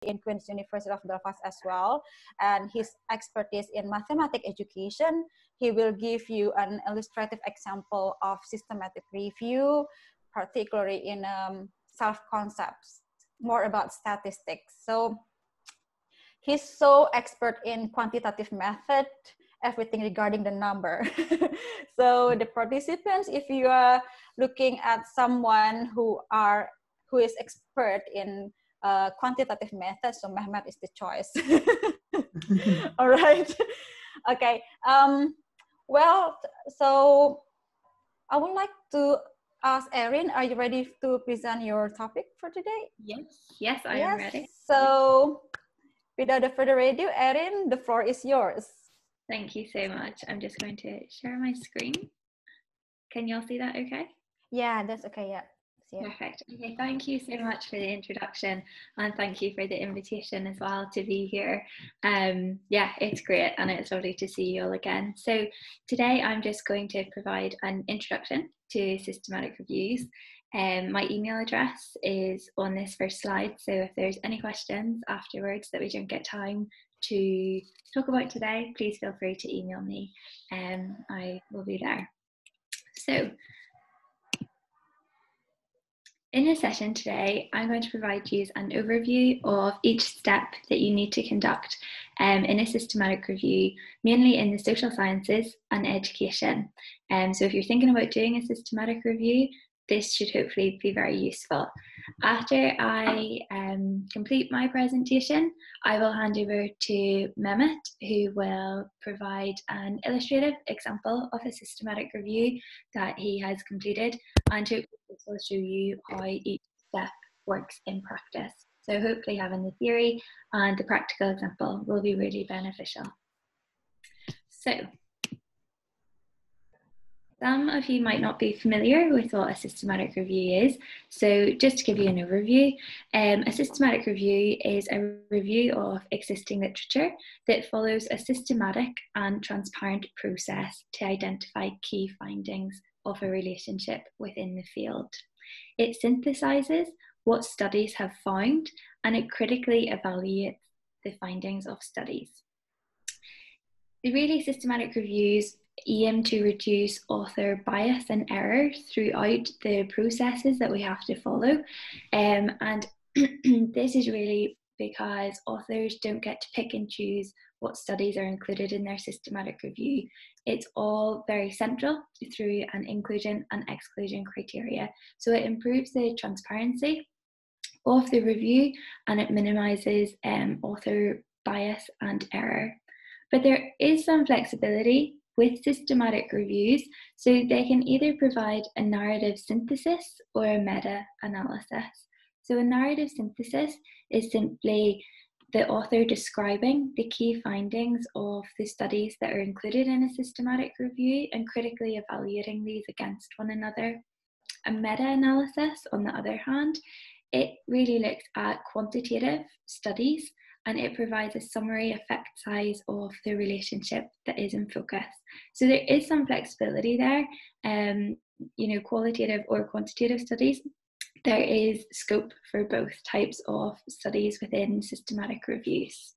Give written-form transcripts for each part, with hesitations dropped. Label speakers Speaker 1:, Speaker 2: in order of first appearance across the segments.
Speaker 1: in Queen's University of Belfast as well, and his expertise in mathematics education. He will give you an illustrative example of systematic review, particularly in self-concepts, more about statistics. So he's so expert in quantitative method, everything regarding the number. So the participants, if you are looking at someone who is expert in quantitative methods, so Mehmet is the choice. All right. Okay. Well, so I would like to ask Erin, are you ready to present your topic for today?
Speaker 2: Yes, I am ready.
Speaker 1: So without further ado, Erin, the floor is yours.
Speaker 2: Thank you so much. I'm just going to share my screen. Can you all see that okay?
Speaker 1: Yeah, that's okay, yeah.
Speaker 2: Perfect. Okay, thank you so much for the introduction, and thank you for the invitation as well to be here. Yeah, it's great and it's lovely to see you all again. So today I'm just going to provide an introduction to systematic reviews. My email address is on this first slide, so if there's any questions afterwards that we don't get time to talk about today, please feel free to email me. I will be there. So in this session today, I'm going to provide you an overview of each step that you need to conduct in a systematic review, mainly in the social sciences and education. So if you're thinking about doing a systematic review, this should hopefully be very useful. After I complete my presentation, I will hand over to Mehmet, who will provide an illustrative example of a systematic review that he has completed, and hopefully this will show you how each step works in practice. So hopefully having the theory and the practical example will be really beneficial. So some of you might not be familiar with what a systematic review is. So just to give you an overview, a systematic review is a review of existing literature that follows a systematic and transparent process to identify key findings of a relationship within the field. It synthesises what studies have found, and it critically evaluates the findings of studies. The really systematic reviews aim to reduce author bias and error throughout the processes that we have to follow, and this is really because authors don't get to pick and choose what studies are included in their systematic review. It's all very central through an inclusion and exclusion criteria, so it improves the transparency of the review and it minimises author bias and error. But there is some flexibility with systematic reviews, so they can either provide a narrative synthesis or a meta-analysis. So a narrative synthesis is simply the author describing the key findings of the studies that are included in a systematic review and critically evaluating these against one another. A meta-analysis, on the other hand, it really looks at quantitative studies and it provides a summary effect size of the relationship that is in focus. So there is some flexibility there, qualitative or quantitative studies. There is scope for both types of studies within systematic reviews.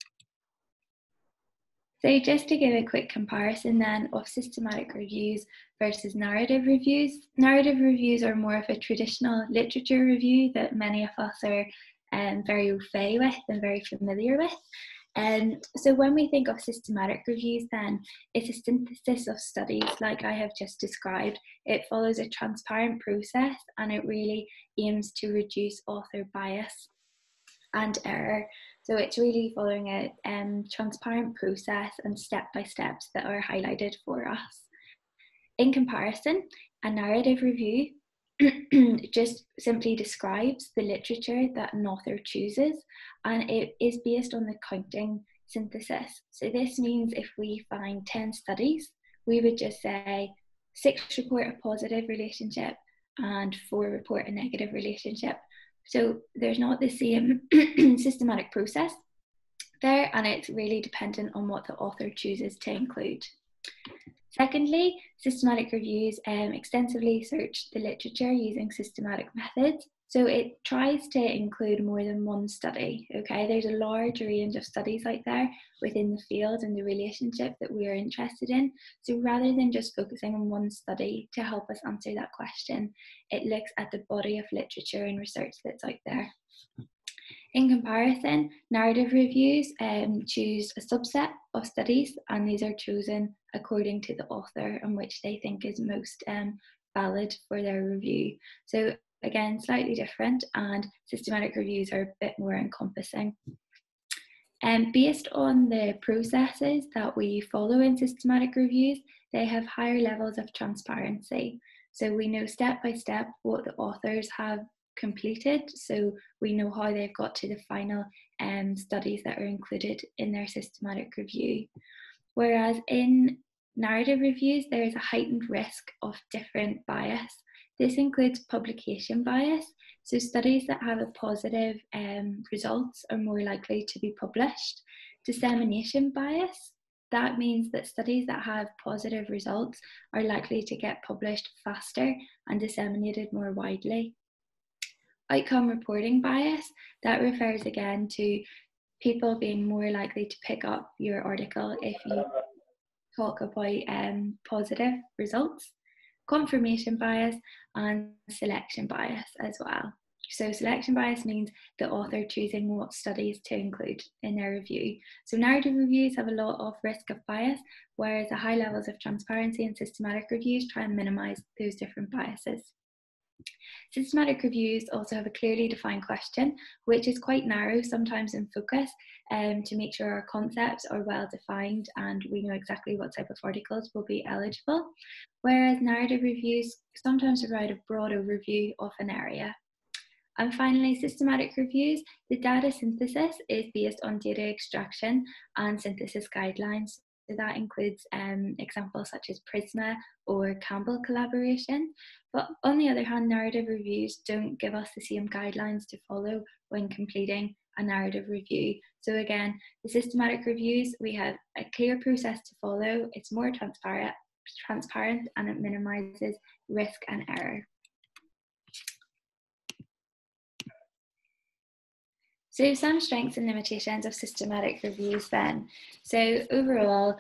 Speaker 2: So just to give a quick comparison then of systematic reviews versus narrative reviews. Narrative reviews are more of a traditional literature review that many of us are very au fait with and very familiar with. So when we think of systematic reviews then, it's a synthesis of studies like I have just described. It follows a transparent process and it really aims to reduce author bias and error. So it's really following a transparent process and step-by-steps that are highlighted for us. In comparison, a narrative review just simply describes the literature that an author chooses, and it is based on the counting synthesis. So this means if we find 10 studies, we would just say 6 report a positive relationship and 4 report a negative relationship. So there's not the same systematic process there, and it's really dependent on what the author chooses to include. Secondly, systematic reviews extensively search the literature using systematic methods. So it tries to include more than one study, okay? There's a large range of studies out there within the field and the relationship that we're interested in. So rather than just focusing on one study to help us answer that question, it looks at the body of literature and research that's out there. In comparison, narrative reviews choose a subset of studies, and these are chosen according to the author and which they think is most valid for their review. So again, slightly different, and systematic reviews are a bit more encompassing. Based on the processes that we follow in systematic reviews, they have higher levels of transparency. So we know step by step what the authors have completed, so we know how they've got to the final studies that are included in their systematic review. Whereas in narrative reviews, there is a heightened risk of different bias. This includes publication bias, so studies that have a positive results are more likely to be published. Dissemination bias, that means that studies that have positive results are likely to get published faster and disseminated more widely. Outcome reporting bias, that refers again to people being more likely to pick up your article if you talk about positive results. Confirmation bias and selection bias as well. So selection bias means the author choosing what studies to include in their review. So narrative reviews have a lot of risk of bias, whereas the high levels of transparency in systematic reviews try and minimize those different biases. Systematic reviews also have a clearly defined question, which is quite narrow sometimes in focus, to make sure our concepts are well defined and we know exactly what type of articles will be eligible, whereas narrative reviews sometimes provide a broad overview of an area. And finally, systematic reviews, the data synthesis is based on data extraction and synthesis guidelines. So that includes examples such as Prisma or Campbell collaboration. But on the other hand, narrative reviews don't give us the same guidelines to follow when completing a narrative review. So again, the systematic reviews, we have a clear process to follow. It's more transparent and it minimizes risk and error. So some strengths and limitations of systematic reviews then. So overall,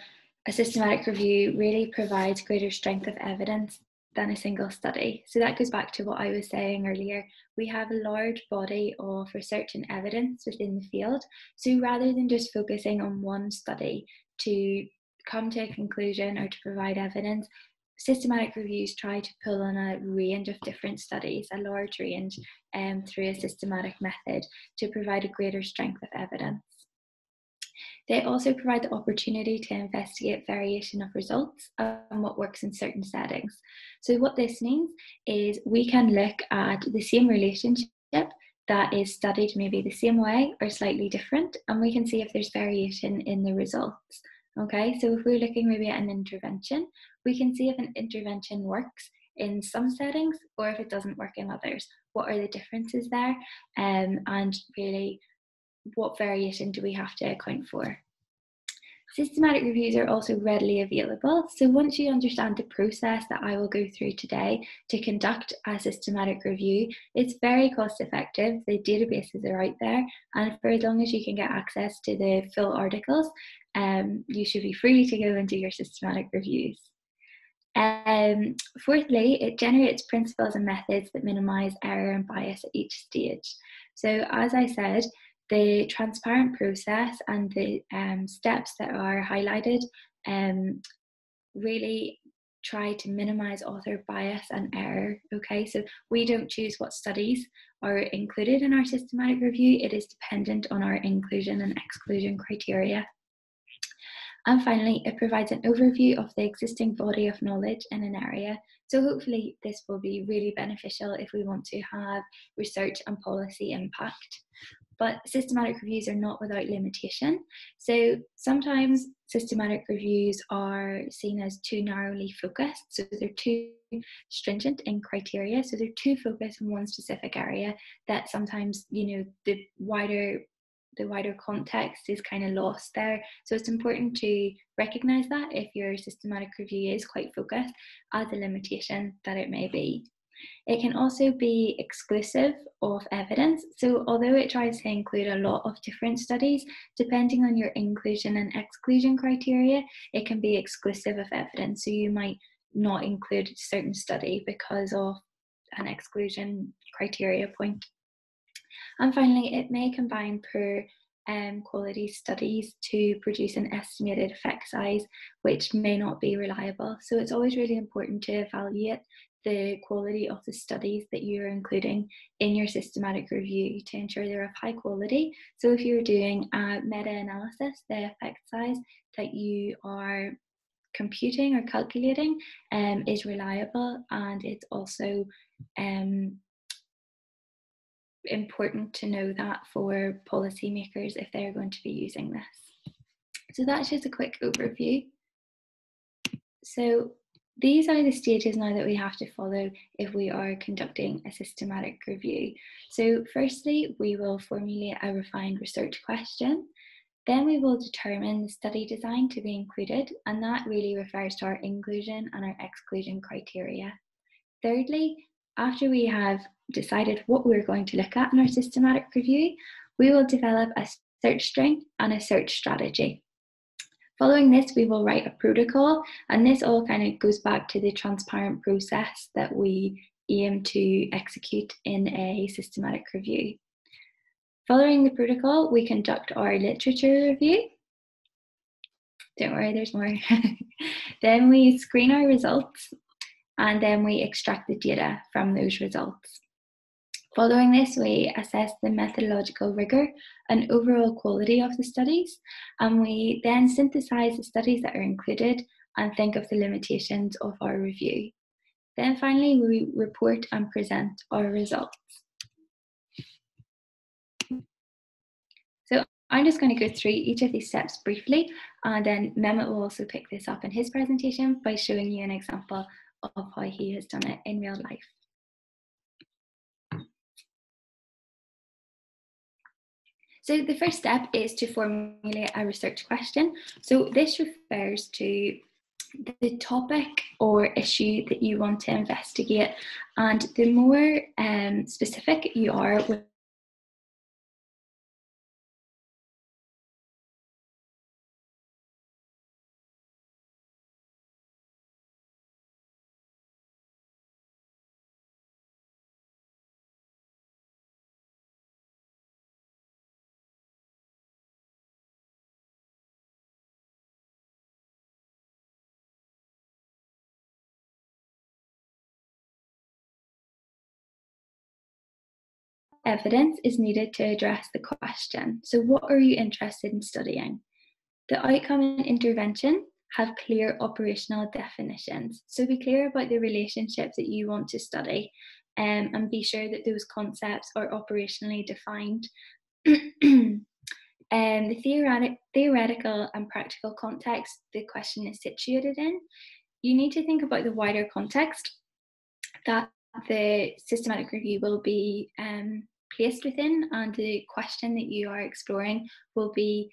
Speaker 2: a systematic review really provides greater strength of evidence than a single study. So that goes back to what I was saying earlier. We have a large body of research and evidence within the field. So rather than just focusing on one study to come to a conclusion or to provide evidence, systematic reviews try to pull on a range of different studies, a large range, through a systematic method to provide a greater strength of evidence. They also provide the opportunity to investigate variation of results and what works in certain settings. So what this means is we can look at the same relationship that is studied maybe the same way or slightly different, and we can see if there's variation in the results. Okay, so if we're looking maybe at an intervention, we can see if an intervention works in some settings or if it doesn't work in others. What are the differences there? And really, what variation do we have to account for? Systematic reviews are also readily available. So once you understand the process that I will go through today to conduct a systematic review, it's very cost effective. The databases are out there, and for as long as you can get access to the full articles, you should be free to go and do your systematic reviews. Fourthly, it generates principles and methods that minimize error and bias at each stage. So as I said, the transparent process and the steps that are highlighted really try to minimize author bias and error. Okay, so we don't choose what studies are included in our systematic review. It is dependent on our inclusion and exclusion criteria. And finally, it provides an overview of the existing body of knowledge in an area. So hopefully this will be really beneficial if we want to have research and policy impact. But systematic reviews are not without limitation. So sometimes systematic reviews are seen as too narrowly focused. So they're too stringent in criteria. So they're too focused on one specific area that sometimes, the wider context is kind of lost there. So it's important to recognize that if your systematic review is quite focused, as a limitation that it may be. It can also be exclusive of evidence. So although it tries to include a lot of different studies, depending on your inclusion and exclusion criteria, it can be exclusive of evidence. So you might not include a certain study because of an exclusion criteria point. And finally, it may combine poor quality studies to produce an estimated effect size, which may not be reliable. So it's always really important to evaluate the quality of the studies that you're including in your systematic review to ensure they're of high quality. So if you're doing a meta-analysis, the effect size that you are computing or calculating is reliable, and it's also important to know that for policymakers if they're going to be using this. So that's just a quick overview. So these are the stages now that we have to follow if we are conducting a systematic review. So firstly, we will formulate a refined research question. Then we will determine the study design to be included, and that really refers to our inclusion and our exclusion criteria. Thirdly, after we have decided what we're going to look at in our systematic review, we will develop a search string and a search strategy. Following this, we will write a protocol, and this all kind of goes back to the transparent process that we aim to execute in a systematic review. Following the protocol, we conduct our literature review. Don't worry, there's more. Then we screen our results, and then we extract the data from those results. Following this, we assess the methodological rigour and overall quality of the studies, and we then synthesize the studies that are included and think of the limitations of our review. Then finally, we report and present our results. So I'm just going to go through each of these steps briefly, and then Mehmet will also pick this up in his presentation by showing you an example of how he has done it in real life. So the first step is to formulate a research question. So this refers to the topic or issue that you want to investigate, and the more specific you are with evidence is needed to address the question. So what are you interested in studying? The outcome and intervention have clear operational definitions. So be clear about the relationships that you want to study, and be sure that those concepts are operationally defined. The theoretical and practical context the question is situated in, you need to think about the wider context that the systematic review will be placed within, and the question that you are exploring will be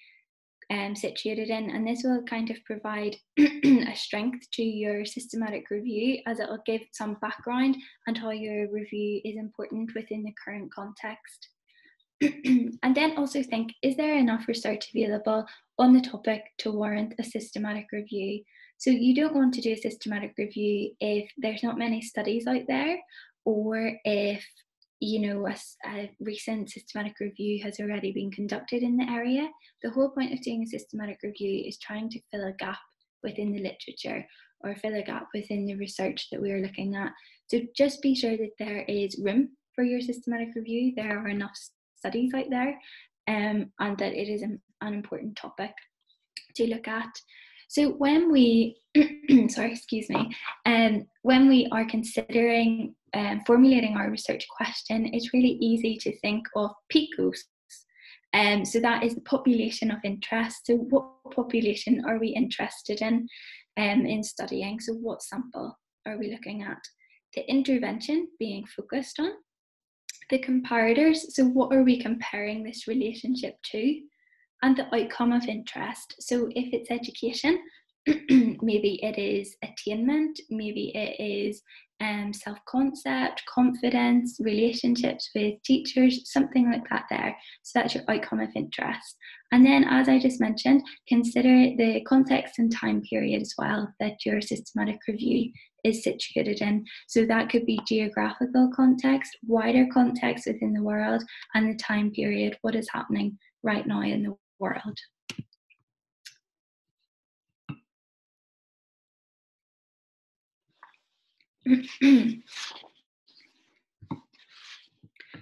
Speaker 2: situated in, and this will kind of provide a strength to your systematic review, as it will give some background and how your review is important within the current context. And then also think, is there enough research available on the topic to warrant a systematic review? So you don't want to do a systematic review if there's not many studies out there, or if a recent systematic review has already been conducted in the area. The whole point of doing a systematic review is trying to fill a gap within the literature, or fill a gap within the research that we are looking at. So just be sure that there is room for your systematic review, there are enough studies out there, and that it is an important topic to look at. So when we, when we are considering formulating our research question, it's really easy to think of PICOs. So that is the population of interest. So what population are we interested in studying? So what sample are we looking at? The intervention being focused on. The comparators, so what are we comparing this relationship to? And the outcome of interest. So if it's education, maybe it is attainment, maybe it is self-concept, confidence, relationships with teachers, something like that there. So that's your outcome of interest. And then, as I just mentioned, consider the context and time period as well that your systematic review is situated in. So that could be geographical context, wider context within the world, and the time period, what is happening right now in the world.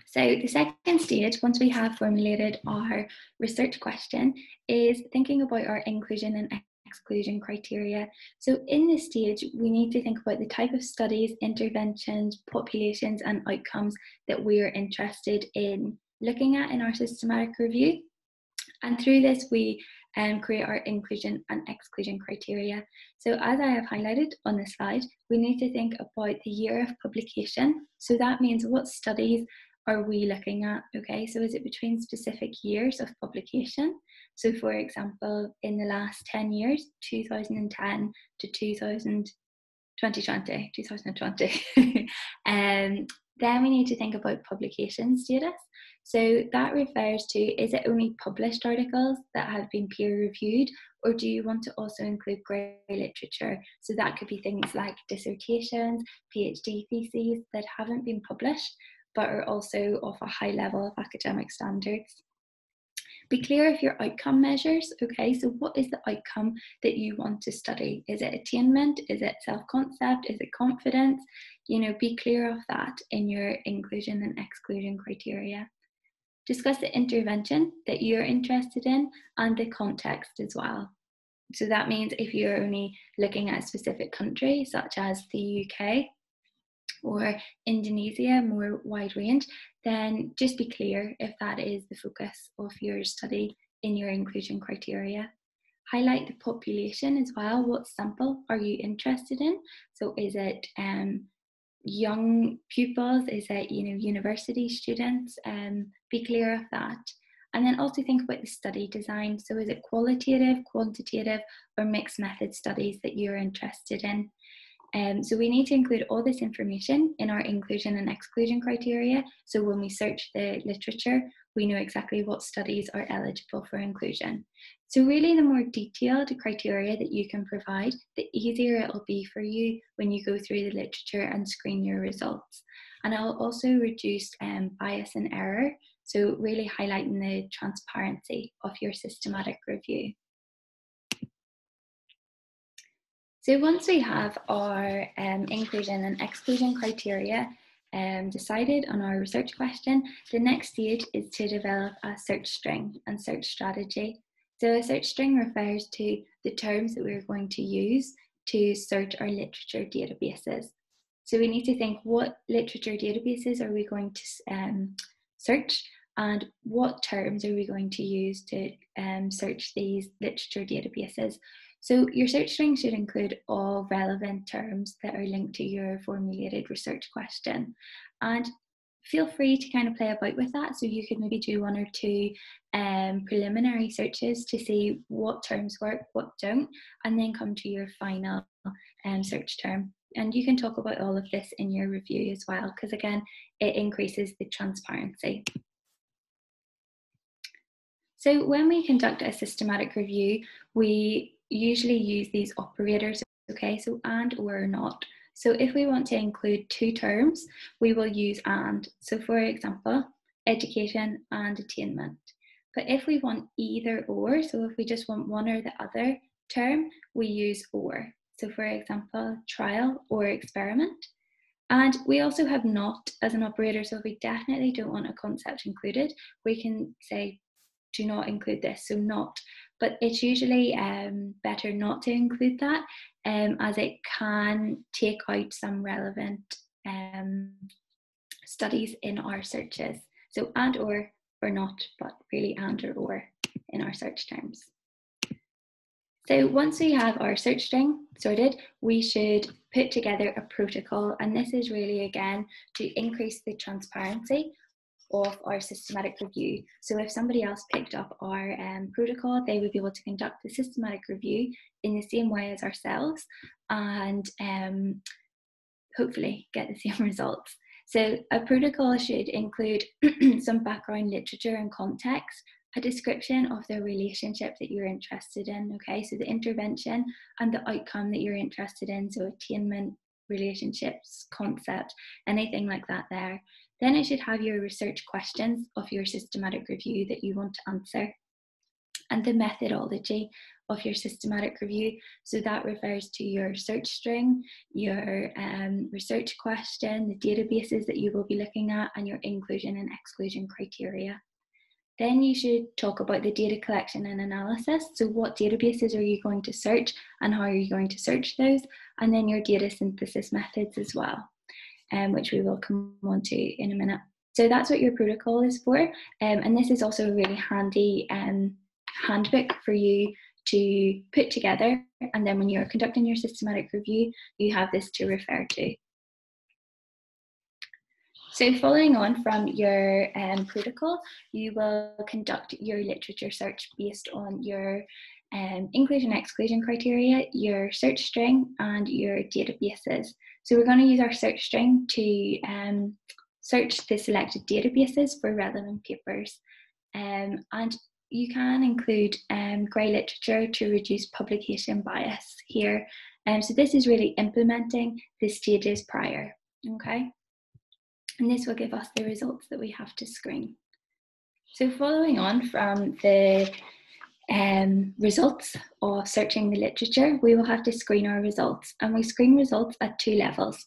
Speaker 2: So the second stage, once we have formulated our research question, is thinking about our inclusion and exclusion criteria. So in this stage, we need to think about the type of studies, interventions, populations, and outcomes that we are interested in looking at in our systematic review. And through this, we create our inclusion and exclusion criteria. So as I have highlighted on the slide, we need to think about the year of publication. So that means what studies are we looking at? Okay, so is it between specific years of publication? So for example, in the last 10 years, 2010 to 2020. Then we need to think about publication status. So that refers to, is it only published articles that have been peer reviewed, or do you want to also include grey literature? So that could be things like dissertations, PhD theses that haven't been published, but are also of a high level of academic standards. Be clear of your outcome measures. Okay, so what is the outcome that you want to study? Is it attainment? Is it self-concept? Is it confidence? Be clear of that in your inclusion and exclusion criteria. Discuss the intervention that you're interested in and the context as well. So that means if you're only looking at a specific country, such as the UK, or Indonesia, more wide range, then just be clear if that is the focus of your study in your inclusion criteria. Highlight the population as well. What sample are you interested in? So is it young pupils? Is it university students? Be clear of that. And then also think about the study design. So is it qualitative, quantitative, or mixed method studies that you're interested in? So we need to include all this information in our inclusion and exclusion criteria. So when we search the literature, we know exactly what studies are eligible for inclusion. So really, the more detailed criteria that you can provide, the easier it will be for you when you go through the literature and screen your results. And it'll also reduce bias and error. So really highlighting the transparency of your systematic review. So once we have our inclusion and exclusion criteria decided on our research question, the next stage is to develop a search string and search strategy. So a search string refers to the terms that we're going to use to search our literature databases. So we need to think, what literature databases are we going to search, and what terms are we going to use to search these literature databases. So your search string should include all relevant terms that are linked to your formulated research question. And feel free to kind of play about with that. So you could maybe do one or two preliminary searches to see what terms work, what don't, and then come to your final search term. And you can talk about all of this in your review as well, because again, it increases the transparency. So when we conduct a systematic review, we usually use these operators, okay, so and or not. So if we want to include two terms, we will use and. So for example, education and attainment. But if we want either or, so if we just want one or the other term, we use or. So for example, trial or experiment. And we also have not as an operator, so if we definitely don't want a concept included, we can say do not include this, so not. But it's usually better not to include that as it can take out some relevant studies in our searches. So and or not, but really and or in our search terms. So once we have our search string sorted, we should put together a protocol, and this is really again to increase the transparency of our systematic review. So if somebody else picked up our protocol, they would be able to conduct the systematic review in the same way as ourselves, and hopefully get the same results. So a protocol should include some background literature and context, a description of the relationship that you're interested in, okay? So the intervention and the outcome that you're interested in, so attainment, relationships, concept, anything like that there. Then it should have your research questions of your systematic review that you want to answer, and the methodology of your systematic review. So that refers to your search string, your research question, the databases that you will be looking at, and your inclusion and exclusion criteria. Then you should talk about the data collection and analysis. So what databases are you going to search and how are you going to search those? And then your data synthesis methods as well, which we will come on to in a minute. So that's what your protocol is for. And this is also a really handy handbook for you to put together, and then when you're conducting your systematic review, you have this to refer to. So following on from your protocol, you will conduct your literature search based on your inclusion exclusion criteria, your search string, and your databases. So we're going to use our search string to search the selected databases for relevant papers. And you can include grey literature to reduce publication bias here. So this is really implementing the stages prior, okay? And this will give us the results that we have to screen. So following on from the results of searching the literature, we will have to screen our results, and we screen results at 2 levels,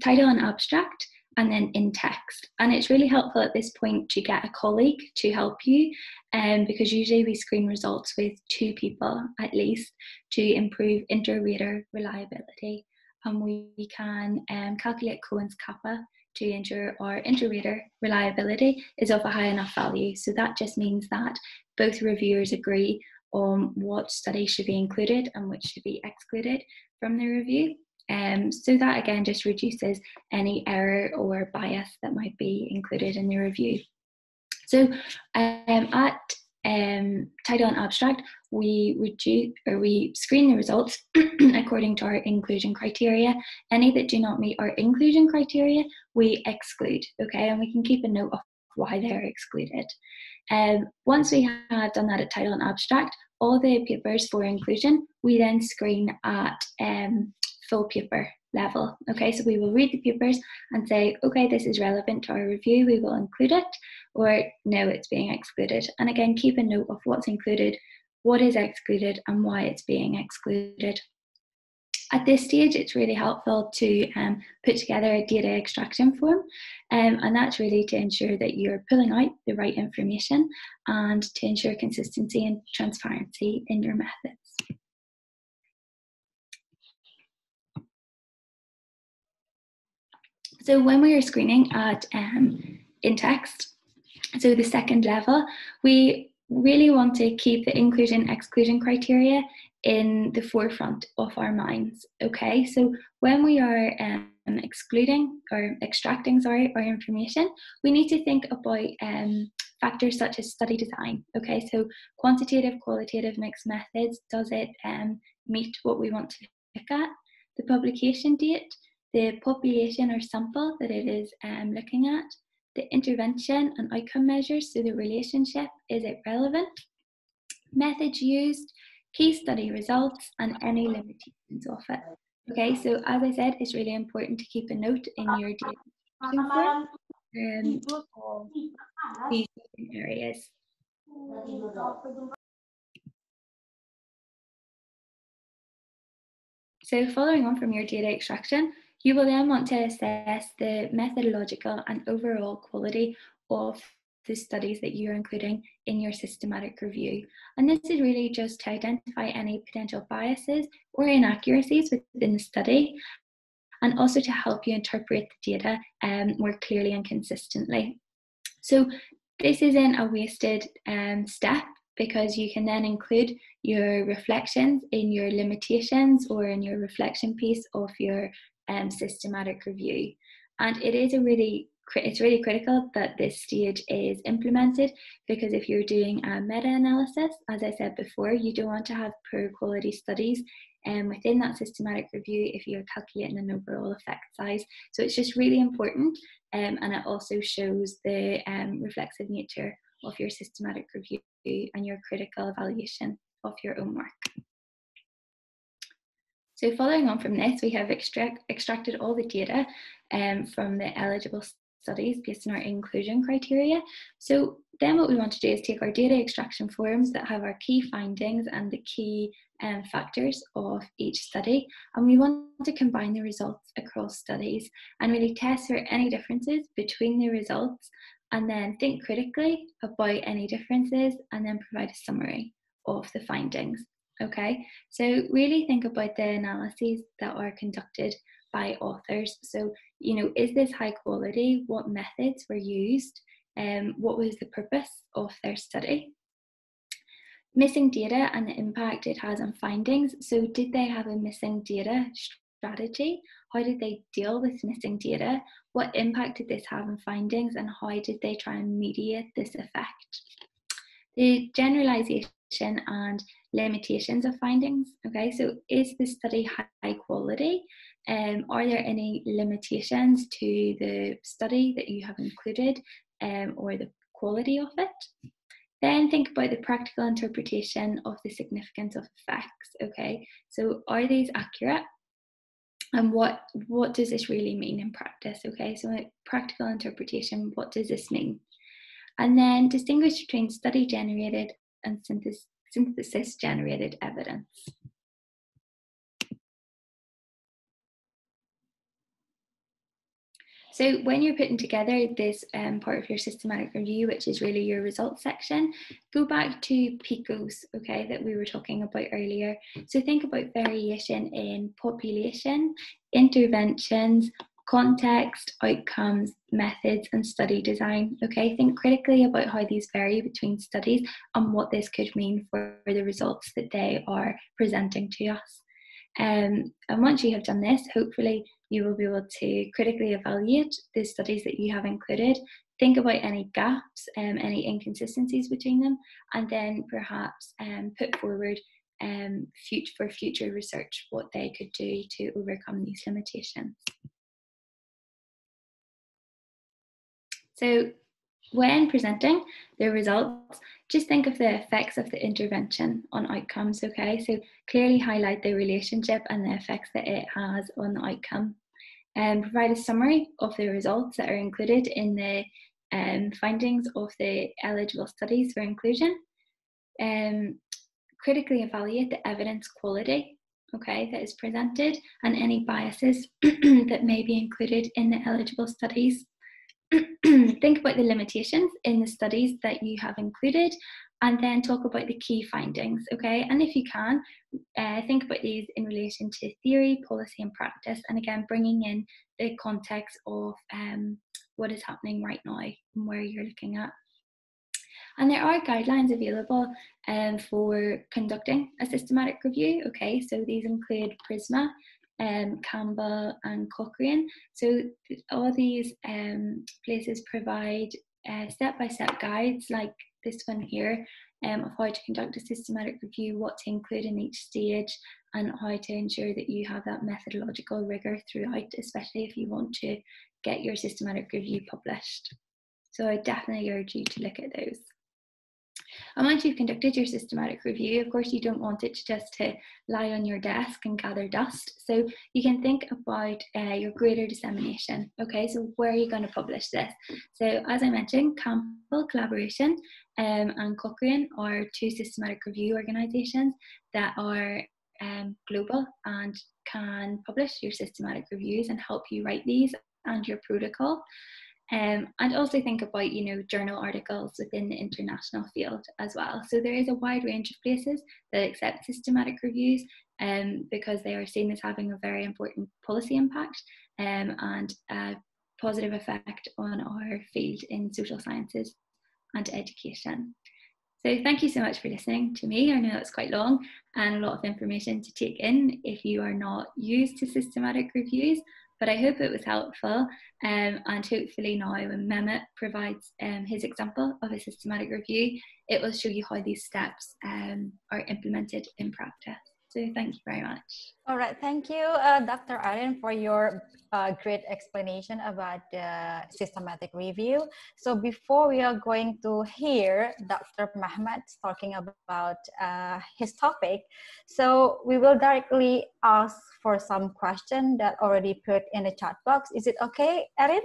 Speaker 2: title and abstract, and then in text. And it's really helpful at this point to get a colleague to help you, because usually we screen results with 2 people at least to improve inter-rater reliability. And we can calculate Cohen's kappa to ensure our inter-rater reliability is of a high enough value. So that just means that both reviewers agree on what studies should be included and which should be excluded from the review. So that again just reduces any error or bias that might be included in the review. So at title and abstract, we screen the results according to our inclusion criteria. Any that do not meet our inclusion criteria, we exclude, okay? And we can keep a note of why they're excluded. Once we have done that at title and abstract, all the papers for inclusion, we then screen at full paper level. Okay, so we will read the papers and say, okay, this is relevant to our review, we will include it, or no, it's being excluded. And again, keep a note of what's included, what is excluded, and why it's being excluded. At this stage, it's really helpful to put together a data extraction form, and that's really to ensure that you're pulling out the right information and to ensure consistency and transparency in your methods. So when we are screening at in text, so the second level, we really want to keep the inclusion exclusion criteria in the forefront of our minds. Okay, so when we are excluding or extracting, our information, we need to think about factors such as study design. Okay, so quantitative, qualitative, mixed methods, does it meet what we want to look at? The publication date, the population or sample that it is looking at, the intervention and outcome measures, so the relationship, is it relevant? Methods used, key study results, and any limitations of it. Okay, so as I said, it's really important to keep a note in your data form of these different areas. So following on from your data extraction, you will then want to assess the methodological and overall quality of the studies that you're including in your systematic review. And this is really just to identify any potential biases or inaccuracies within the study, and also to help you interpret the data more clearly and consistently. So this isn't a wasted step, because you can then include your reflections in your limitations or in your reflection piece of your systematic review. And it is a really it's really critical that this stage is implemented, because if you're doing a meta-analysis, as I said before, you don't want to have poor quality studies within that systematic review if you're calculating an overall effect size. So it's just really important, and it also shows the reflexive nature of your systematic review and your critical evaluation of your own work. So following on from this, we have extracted all the data from the eligible studies based on our inclusion criteria. So then what we want to do is take our data extraction forms that have our key findings and the key factors of each study, and we want to combine the results across studies and really test for any differences between the results, and then think critically about any differences and then provide a summary of the findings. Okay, so really think about the analyses that are conducted by authors. So, is this high quality? What methods were used? What was the purpose of their study? Missing data and the impact it has on findings. So did they have a missing data strategy? How did they deal with missing data? What impact did this have on findings, and how did they try and mediate this effect? The generalization and limitations of findings. Okay, so is the study high quality? Are there any limitations to the study that you have included, or the quality of it? Then think about the practical interpretation of the significance of effects. Okay, so are these accurate? And what does this really mean in practice? Okay, so practical interpretation, what does this mean? And then distinguish between study generated and synthesis generated evidence. So when you're putting together this part of your systematic review, which is really your results section, go back to PICOs, okay, that we were talking about earlier. So think about variation in population, interventions, context, outcomes, methods, and study design. Okay, think critically about how these vary between studies and what this could mean for the results that they are presenting to us. And once you have done this, hopefully you will be able to critically evaluate the studies that you have included, think about any gaps, any inconsistencies between them, and then perhaps put forward for future research what they could do to overcome these limitations. So when presenting the results, just think of the effects of the intervention on outcomes, okay? So clearly highlight the relationship and the effects that it has on the outcome. And provide a summary of the results that are included in the findings of the eligible studies for inclusion. Critically evaluate the evidence quality, okay, that is presented, and any biases that may be included in the eligible studies. Think about the limitations in the studies that you have included, and then talk about the key findings, okay? And if you can, think about these in relation to theory, policy, and practice, and again, bringing in the context of what is happening right now and where you're looking at. And there are guidelines available for conducting a systematic review, okay? So these include PRISMA, Campbell and Cochrane. So all these places provide step-by-step guides like this one here of how to conduct a systematic review, what to include in each stage, and how to ensure that you have that methodological rigor throughout, especially if you want to get your systematic review published. So I definitely urge you to look at those. And once you've conducted your systematic review, of course, you don't want it just to lie on your desk and gather dust. So you can think about your greater dissemination. Okay, so where are you going to publish this? So as I mentioned, Campbell Collaboration and Cochrane are two systematic review organisations that are global and can publish your systematic reviews and help you write these and your protocol. And also think about, journal articles within the international field as well. So there is a wide range of places that accept systematic reviews because they are seen as having a very important policy impact and a positive effect on our field in social sciences and education. So thank you so much for listening to me. I know it's quite long and a lot of information to take in if you are not used to systematic reviews, but I hope it was helpful. And hopefully now when Mehmet provides his example of a systematic review, it will show you how these steps are implemented in practice. So thank you very much.
Speaker 1: All right, thank you, Dr. Aryan, for your great explanation about the systematic review. So before we are going to hear Dr. Mahmoud talking about his topic, so we will directly ask for some question that already put in the chat box. Is it okay, Erin?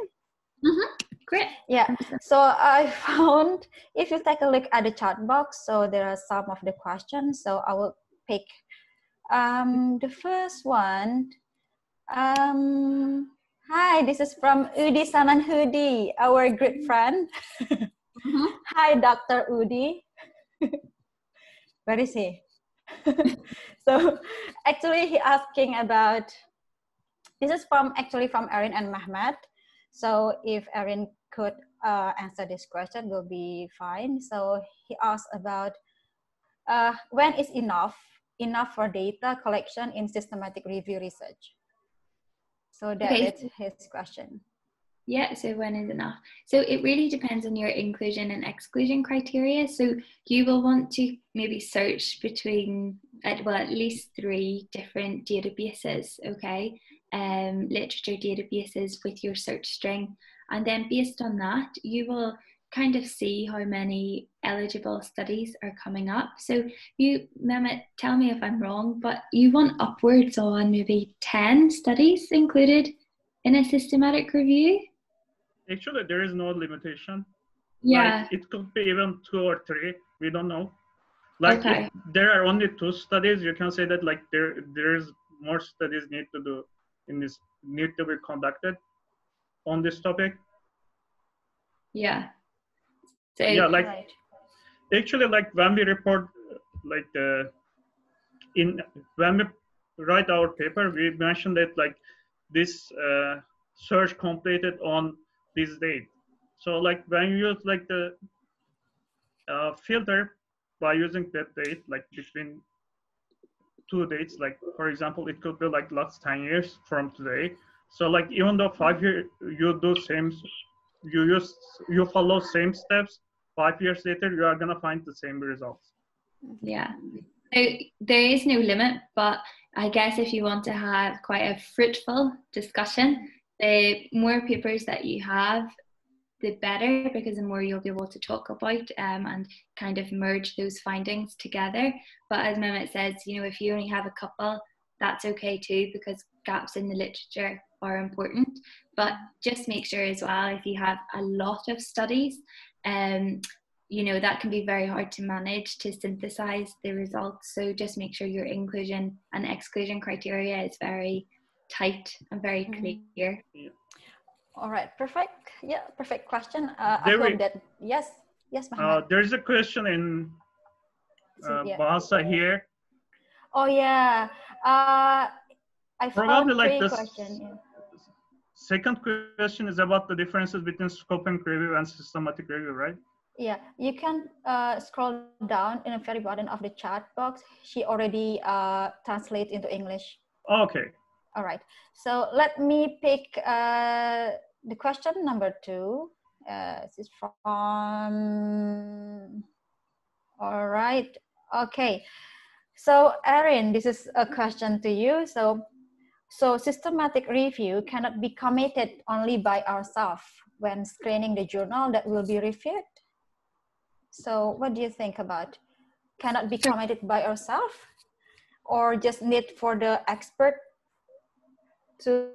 Speaker 2: Great.
Speaker 1: Yeah, so I found, if you take a look at the chat box, so there are some of the questions, so I will pick the first one. Hi, this is from Udi Sananhudi, our great friend. Hi, Dr. Udi. Where is he? So actually he asking about, this is from Erin and Mahmoud. So if Erin could answer this question, will be fine. So he asked about when is enough for data collection in systematic review research? So that's his question.
Speaker 2: Yeah, so when is enough? So it really depends on your inclusion and exclusion criteria. So you will want to maybe search between, well, at least 3 different databases, okay? Literature databases with your search string. And then based on that, you will kind of see how many eligible studies are coming up. So you, Mehmet, tell me if I'm wrong, but you want upwards on maybe 10 studies included in a systematic review?
Speaker 3: Actually, there is no limitation.
Speaker 2: Yeah.
Speaker 3: Like, it could be even 2 or 3. We don't know. Like, if there are only 2 studies, you can say that like there's more studies need to be conducted on this topic.
Speaker 2: Yeah. So
Speaker 3: yeah, like actually, like when we report, like when we write our paper, we mentioned that like this search completed on this date. So like when you use like the filter by using that date, like between 2 dates, like for example, it could be like last 10 years from today. So like even though 5 years you do same, you follow same steps, 5 years later you are gonna find the same results.
Speaker 2: Yeah. So there is no limit, but I guess if you want to have quite a fruitful discussion, the more papers that you have, the better, because the more you'll be able to talk about and kind of merge those findings together. But as Mehmet says, you know, if you only have a couple, that's okay too, because gaps in the literature are important. But just make sure as well, if you have a lot of studies, you know, that can be very hard to manage to synthesize the results. So just make sure your inclusion and exclusion criteria is very tight and very clear.
Speaker 3: Yeah.
Speaker 1: All right, perfect. Yeah, perfect question. I hope that, yes, Mohammed.
Speaker 3: There's a question in Bahasa here.
Speaker 1: Oh yeah, I
Speaker 3: Probably
Speaker 1: found
Speaker 3: like
Speaker 1: 3
Speaker 3: the
Speaker 1: questions. Yeah.
Speaker 3: Second question is about the differences between scoping review and systematic review, right?
Speaker 1: Yeah, you can scroll down in the very bottom of the chat box. She already translate into English.
Speaker 3: Okay.
Speaker 1: All right. So let me pick the question number 2. This is from. All right. Okay. So Erin, this is a question to you. So systematic review cannot be committed only by ourselves when screening the journal that will be reviewed. So what do you think about? Cannot be committed by ourselves, or just need for the expert to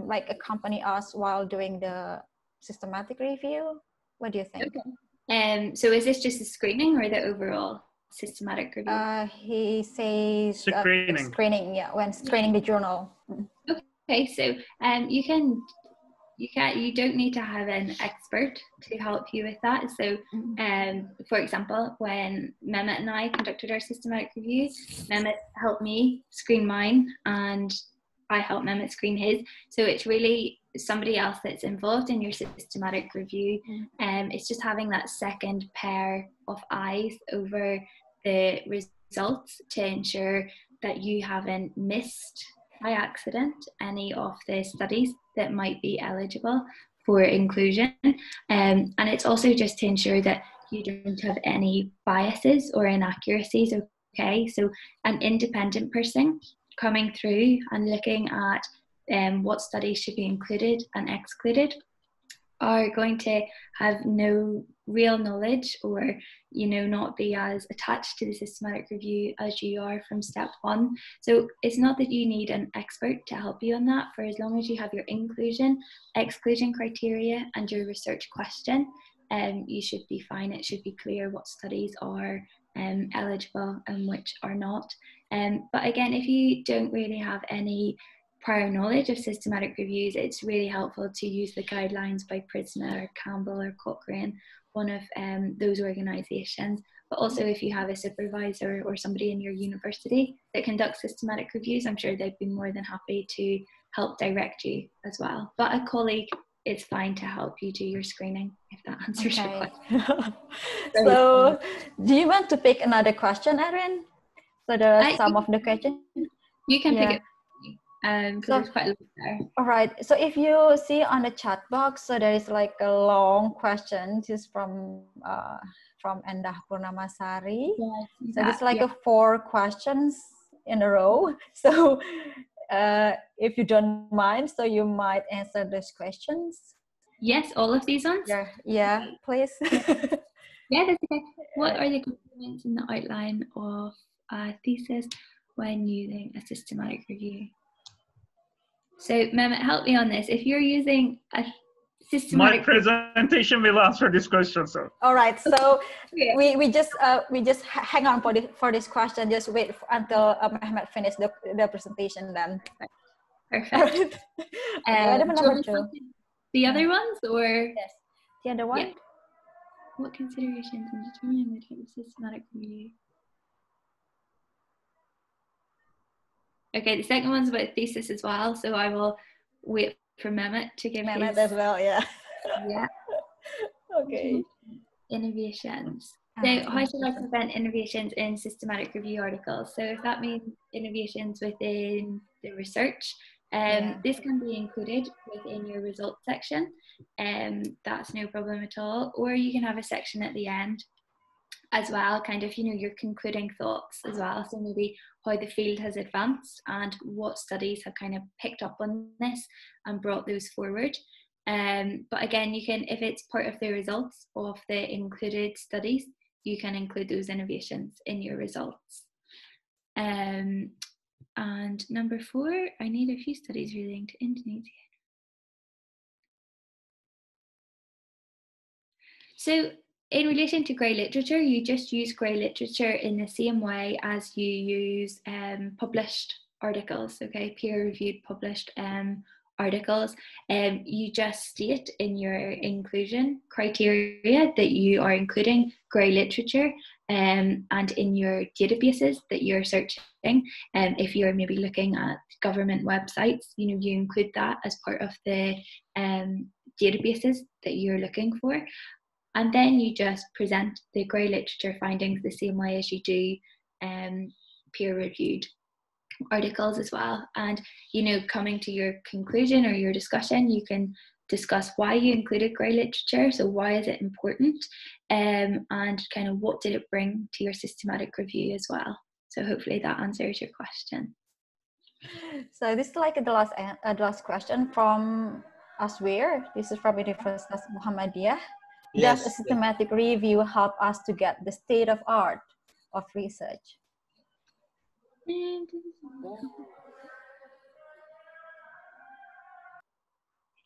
Speaker 1: like accompany us while doing the systematic review? What do you think?
Speaker 2: Okay. So is this just a screening or the overall systematic review?
Speaker 1: He says screening, yeah, when screening the journal.
Speaker 2: Okay, so you don't need to have an expert to help you with that. So for example, when Mehmet and I conducted our systematic reviews, Mehmet helped me screen mine and I helped Mehmet screen his. So it's really somebody else that's involved in your systematic review. It's just having that second pair of eyes over the results to ensure that you haven't missed by accident any of the studies that might be eligible for inclusion. And it's also just to ensure that you don't have any biases or inaccuracies, okay? So an independent person coming through and looking at what studies should be included and excluded are going to have no real knowledge, or not be as attached to the systematic review as you are from step one. So it's not that you need an expert to help you on that. For as long as you have your inclusion, exclusion criteria and your research question, you should be fine. It should be clear what studies are eligible and which are not. But again, if you don't really have any prior knowledge of systematic reviews, it's really helpful to use the guidelines by Prisma or Campbell or Cochrane, one of those organisations. But also if you have a supervisor or somebody in your university that conducts systematic reviews, I'm sure they'd be more than happy to help direct you as well. But a colleague is fine to help you do your screening, if that answers your question.
Speaker 1: So do you want to pick another question, Erin? So there are some of the questions.
Speaker 2: You can pick it. So there's quite a lot there.
Speaker 1: All right. So if you see on the chat box, so there is like a long question just from Endah Purnamasari.
Speaker 2: Yeah,
Speaker 1: so it's like a 4 questions in a row. So if you don't mind, so you might answer those questions.
Speaker 2: Yes, all of these ones?
Speaker 1: Yeah, please.
Speaker 2: Yeah, that's okay. What are the components in the outline of a thesis when using a systematic review? So, Mehmet, help me on this. If you're using a systematic...
Speaker 3: My presentation will answer this question, so.
Speaker 1: All right. So we just hang on for this question. Just wait until Mehmet finish the presentation then.
Speaker 2: Perfect. The other ones, or?
Speaker 1: Yes. The other one?
Speaker 2: Yeah. What considerations in determining the type of systematic review? Okay, the second one's about thesis as well, so I will wait for Mehmet to give
Speaker 1: Mehmet as well, yeah.
Speaker 2: Yeah.
Speaker 1: Okay.
Speaker 2: Innovations. So how should I prevent innovations in systematic review articles? So if that means innovations within the research, this can be included within your results section. That's no problem at all. Or you can have a section at the end as well, kind of, your concluding thoughts as well. So maybe how the field has advanced and what studies have kind of picked up on this and brought those forward. But again, you can, if it's part of the results of the included studies, you can include those innovations in your results. And number 4, I need a few studies relating to Indonesia. So in relation to grey literature, you just use grey literature in the same way as you use published articles, okay, peer-reviewed published articles. You just state in your inclusion criteria that you are including grey literature, and in your databases that you're searching. If you're maybe looking at government websites, you include that as part of the databases that you're looking for. And then you just present the grey literature findings the same way as you do peer-reviewed articles as well. And, coming to your conclusion or your discussion, you can discuss why you included grey literature. So why is it important? And kind of what did it bring to your systematic review as well. So hopefully that answers your question.
Speaker 1: So this is like the last question from Aswir. This is from Universitas Muhammadiyah.
Speaker 4: Yes.
Speaker 1: Does a systematic review help us to get the state of art of research?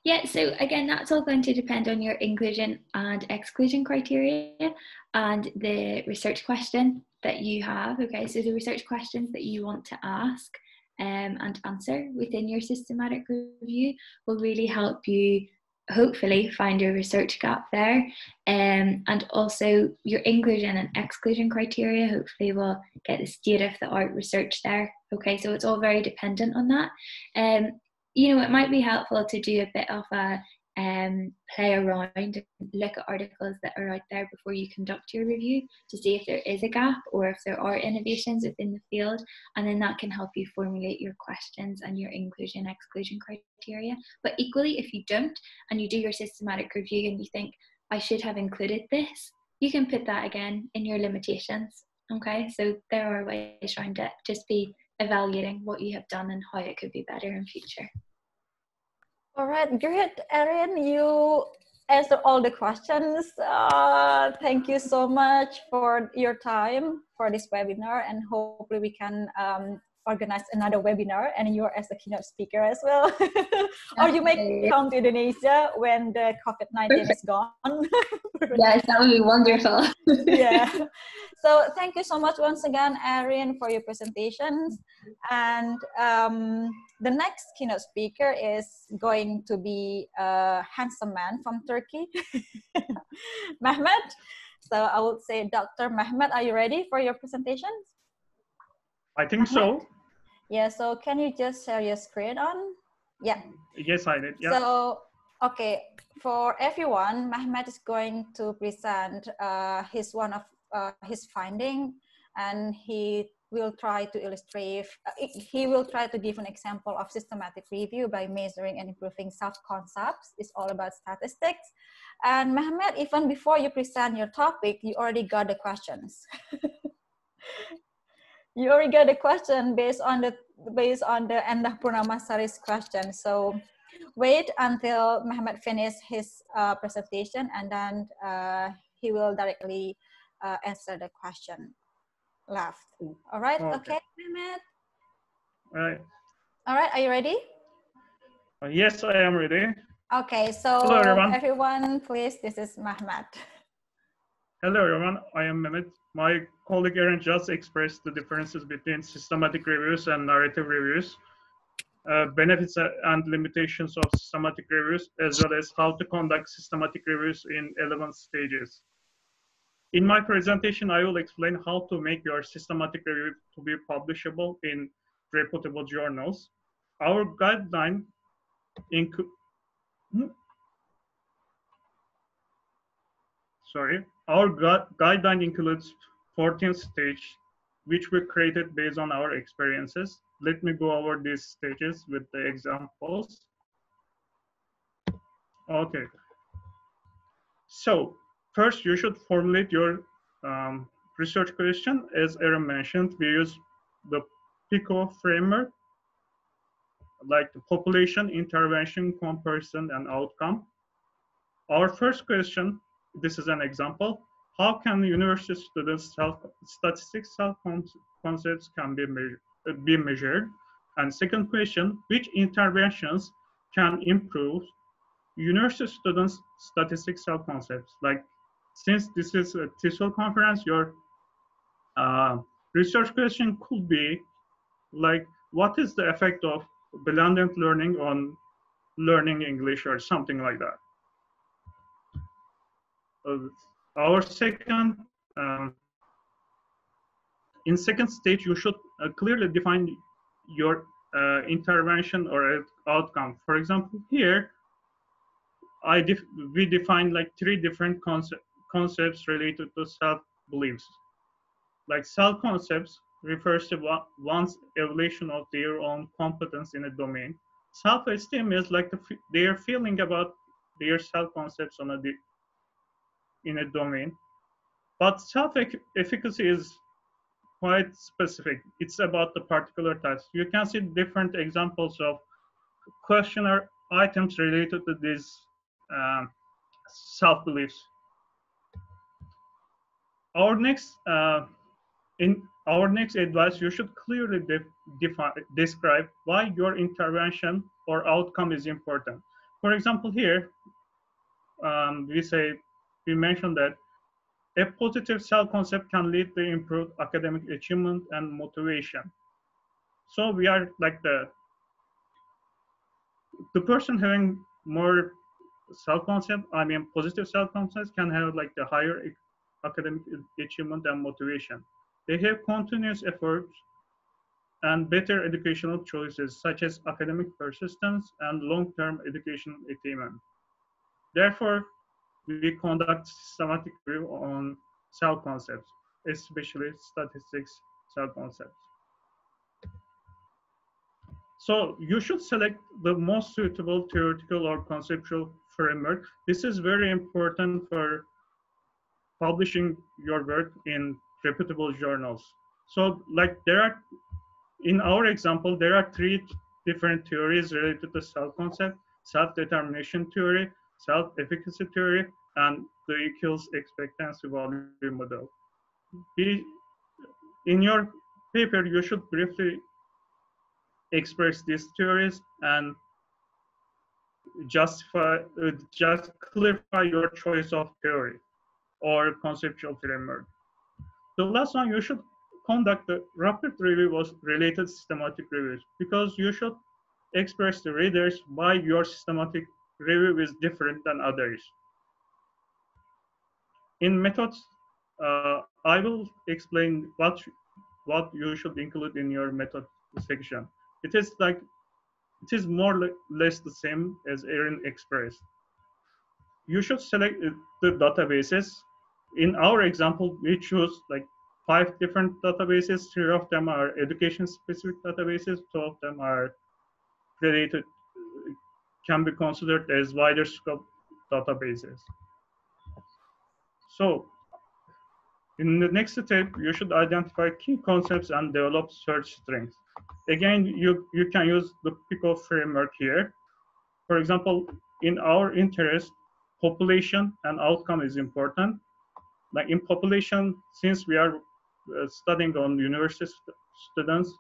Speaker 2: Yeah, so again, that's all going to depend on your inclusion and exclusion criteria and the research question that you have. Okay, so the research questions that you want to ask and answer within your systematic review will really help you hopefully find your research gap there, and also your inclusion and exclusion criteria hopefully will get the state of the art research there. Okay, so it's all very dependent on that. It might be helpful to do a bit of a play around and look at articles that are out there before you conduct your review to see if there is a gap or if there are innovations within the field, and then that can help you formulate your questions and your inclusion exclusion criteria. But equally, if you don't and you do your systematic review and you think I should have included this, you can put that again in your limitations. Okay, so there are ways around it. Just be evaluating what you have done and how it could be better in future.
Speaker 1: All right, great, Erin. You answered all the questions. Thank you so much for your time for this webinar, and hopefully we can organize another webinar and you're as a keynote speaker as well. Or you may come to Indonesia when the COVID-19 is gone.
Speaker 2: Yes, that would be wonderful.
Speaker 1: Yeah. So thank you so much once again, Erin, for your presentations. And the next keynote speaker is going to be a handsome man from Turkey, Mehmet. So I would say, Dr. Mehmet, are you ready for your presentations?
Speaker 3: I think so.
Speaker 1: Yeah, so can you just share your screen on? Yeah.
Speaker 3: Yes, I did. Yeah.
Speaker 1: So, okay, for everyone, Mehmet is going to present one of his finding, and he will try to illustrate, he will try to give an example of systematic review by measuring and improving self-concepts. It's all about statistics. And Mehmet, even before you present your topic, you already got the questions. You already got a question based on the Endah Purnamasari's question. So wait until Mehmet finishes his presentation, and then he will directly answer the question left. All right, okay, Mehmet?
Speaker 3: All right.
Speaker 1: All right, are you ready?
Speaker 3: Yes, I am ready.
Speaker 1: Okay, so
Speaker 3: hello,
Speaker 1: everyone, please, this is Mehmet.
Speaker 3: Hello, everyone. I am Mehmet. My colleague Erin just expressed the differences between systematic reviews and narrative reviews, benefits and limitations of systematic reviews, as well as how to conduct systematic reviews in 11 stages. In my presentation, I will explain how to make your systematic review to be publishable in reputable journals. Our guideline guideline includes 14 stages, which we created based on our experiences. Let me go over these stages with the examples. Okay. So first, you should formulate your research question. As Erin mentioned, we use the PICO framework, like the population, intervention, comparison, and outcome. Our first question, this is an example. How can university students' statistics self-concepts can be measured? And second question, which interventions can improve university students' statistics self-concepts? Like, since this is a TESOL conference, your research question could be like, what is the effect of blended learning on learning English or something like that? Our second, in second stage, you should clearly define your intervention or outcome. For example, here, we define like 3 different concepts related to self-beliefs. Like self-concepts refers to one's evaluation of their own competence in a domain. Self-esteem is like their feeling about their self-concepts in a domain. But self-efficacy is quite specific. It's about the particular task. You can see different examples of questionnaire items related to these self-beliefs. Our next advice, you should clearly describe why your intervention or outcome is important. For example, here we mentioned that a positive self-concept can lead to improved academic achievement and motivation. So we are like the person having more self-concept, positive self-concepts can have like the higher academic achievement and motivation. They have continuous efforts and better educational choices, such as academic persistence and long-term education attainment. Therefore, we conduct systematic review on cell concepts, especially statistics cell concepts. So you should select the most suitable theoretical or conceptual framework. This is very important for publishing your work in reputable journals. So like there are, in our example, there are three different theories related to cell concept: self-determination theory, self-efficacy theory, and the equals expectancy value model. Be, in your paper, you should briefly express these theories and just clarify your choice of theory or conceptual framework. The last one, you should conduct the rapid review was related systematic reviews, because you should express to readers why your systematic review is different than others. In methods, I will explain what you should include in your method section. It is like it is more or less the same as Erin expressed. You should select the databases. In our example, we choose like 5 different databases. 3 of them are education-specific databases. 2 of them are related, can be considered as wider scope databases. So in the next step, you should identify key concepts and develop search strings. Again, you can use the PICO framework here. For example, in our interest, population and outcome is important. Like in population, since we are studying on university students,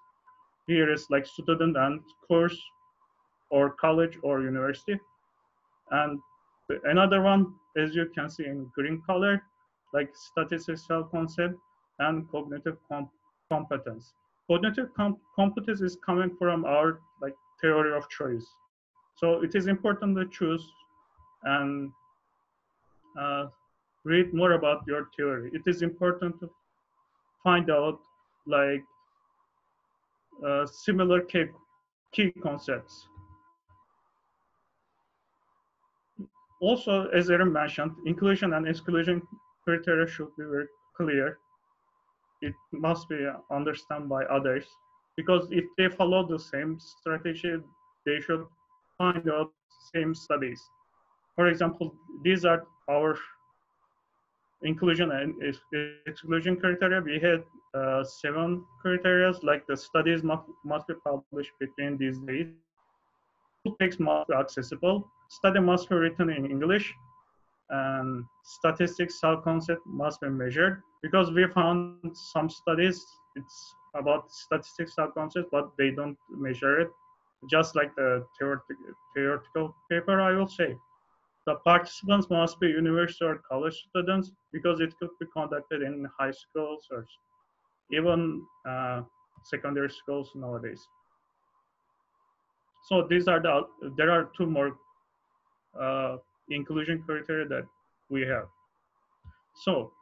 Speaker 3: here is like student and course or college or university. And another one, as you can see in green color, like statistical concept and cognitive competence. Cognitive competence is coming from our like theory of choice. So it is important to choose and uh, read more about your theory. It is important to find out like similar key concepts. Also, as Erin mentioned, inclusion and exclusion criteria should be very clear. It must be understood by others, because if they follow the same strategy, they should find out same studies. For example, these are our inclusion and exclusion criteria. We had 7 criteria, like the studies must be published between these dates. Full text must be accessible. Study must be written in English. And statistics concept must be measured, because we found some studies it's about statistics concept, but they don't measure it. Just like the theoretical paper, I will say. The participants must be university or college students, because it could be conducted in high schools or even secondary schools nowadays. So these are there are 2 more uh, inclusion criteria that we have. So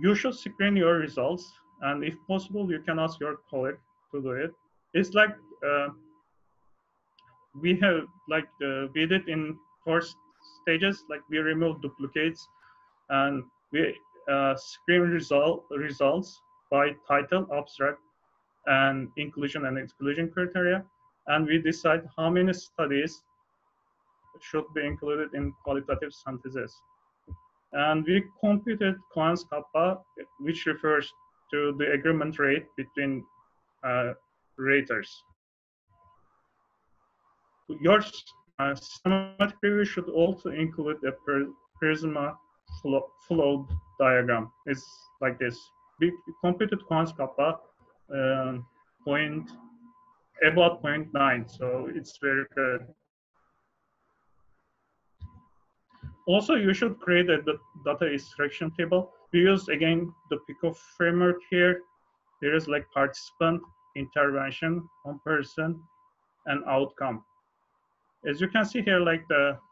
Speaker 3: you should screen your results, and if possible, you can ask your colleague to do it. It's like we have like we did in first stages, like we remove duplicates and we screen results by title, abstract, and inclusion and exclusion criteria, and we decide how many studies should be included in qualitative synthesis. And we computed Cohen's kappa, which refers to the agreement rate between raters. Your systematic review should also include a prisma flow diagram. It's like this. We computed Cohen's kappa point about 0.9, so it's very good. Also, you should create a data extraction table. We use again the PICO framework here. There is like participant, intervention, comparison, and outcome. As you can see here, like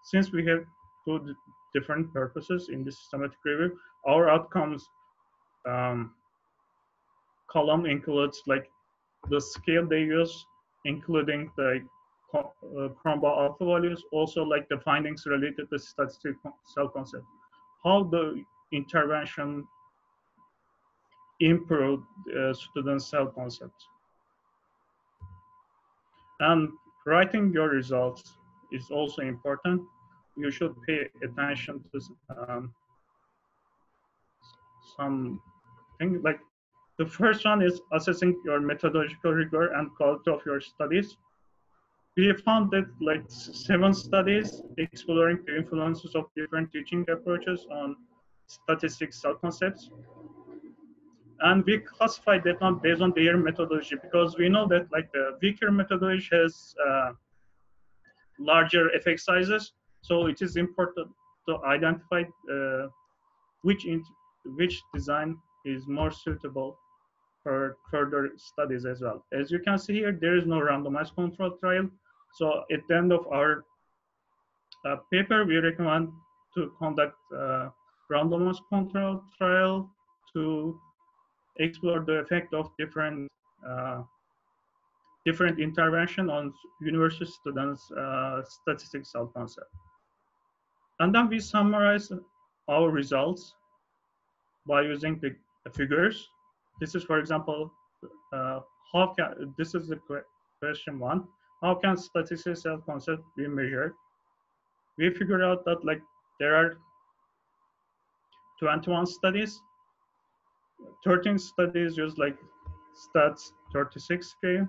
Speaker 3: since we have 2 different purposes in this systematic review, our outcomes um, column includes like the scale they use, including the Cronbach alpha values, also like the findings related to statistic cell concept. How the intervention improved student cell concept. And writing your results is also important. You should pay attention to some things like the first one is assessing your methodological rigor and quality of your studies. We found that like 7 studies exploring the influences of different teaching approaches on statistics cell concepts. And we classified that one based on their methodology because we know that like the weaker methodology has larger effect sizes. So it is important to identify which design is more suitable for further studies as well. As you can see here, there is no randomized control trial. So at the end of our paper, we recommend to conduct a randomized control trial to explore the effect of different intervention on university students' statistics cell concept. And then we summarize our results by using the figures. This is, for example, this is the question 1. How can statistical cell concept be measured? We figured out that like there are 21 studies, 13 studies use like stats 36 scale,